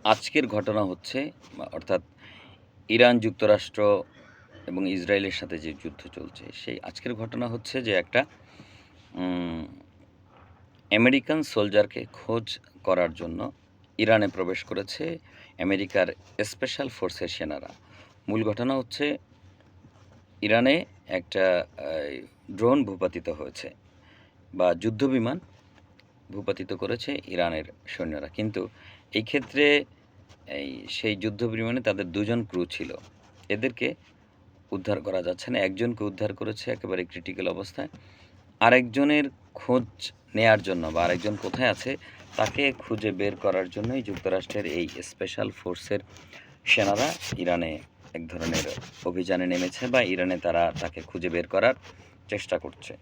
আজকের ঘটনা হচ্ছে অর্থাৎ ইরান যুক্তরাষ্ট্র এবং ইসরায়েলের সাথে যে যুদ্ধ চলছে সেই আজকের ঘটনা হচ্ছে যে একটা উম, আমেরিকান সোলজারকে খোঁজ করার জন্য ইরানে প্রবেশ করেছে আমেরিকার স্পেশাল ফোর্সের সেনারা। মূল ঘটনা হচ্ছে ইরানে একটা ড্রোন ভূপাতিত হয়েছে বা যুদ্ধবিমান ভূপাতিত করেছে ইরানের সৈন্যরা, কিন্তু এই ক্ষেত্রে সেই যুদ্ধ বিমানে তাদের দুজন ক্রু ছিল। এদেরকে উদ্ধার করা যাচ্ছে না। একজনকে উদ্ধার করেছে একেবারে ক্রিটিক্যাল অবস্থায়। আরেকজনের খোঁজ নেয়ার জন্য বা আরেকজন কোথায় আছে তাকে খুঁজে বের করার জন্যই যুক্তরাষ্ট্রের এই স্পেশাল ফোর্সের সেনারা ইরানে এক ধরনের অভিযানে নেমেছে বা ইরানে তারা তাকে খুঁজে বের করার চেষ্টা করছে।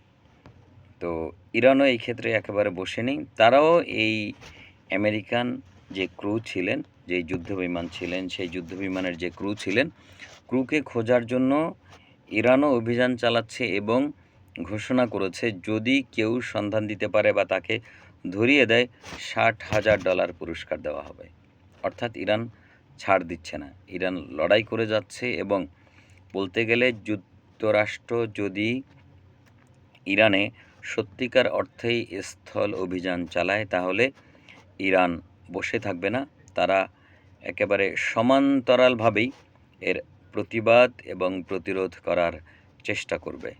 তো ইরানও এই ক্ষেত্রে একেবারে বসে নেই। তারাও এই আমেরিকান যে ক্রু ছিলেন, যে যুদ্ধবিমান ছিলেন, সেই যুদ্ধবিমানের যে ক্রু ছিলেন, ক্রুকে খোঁজার জন্য ইরানও অভিযান চালাচ্ছে এবং ঘোষণা করেছে যদি কেউ সন্ধান দিতে পারে বা তাকে ধরিয়ে দেয় $60,000 পুরস্কার দেওয়া হবে। অর্থাৎ ইরান ছাড় দিচ্ছে না, ইরান লড়াই করে যাচ্ছে এবং বলতে গেলে যুক্তরাষ্ট্র যদি ইরানে সত্যিকার অর্থেই স্থল অভিযান চালায় তাহলে ইরান বসে থাকবে না। তারা একেবারে সমান্তরালভাবেই এর প্রতিবাদ এবং প্রতিরোধ করার চেষ্টা করবে।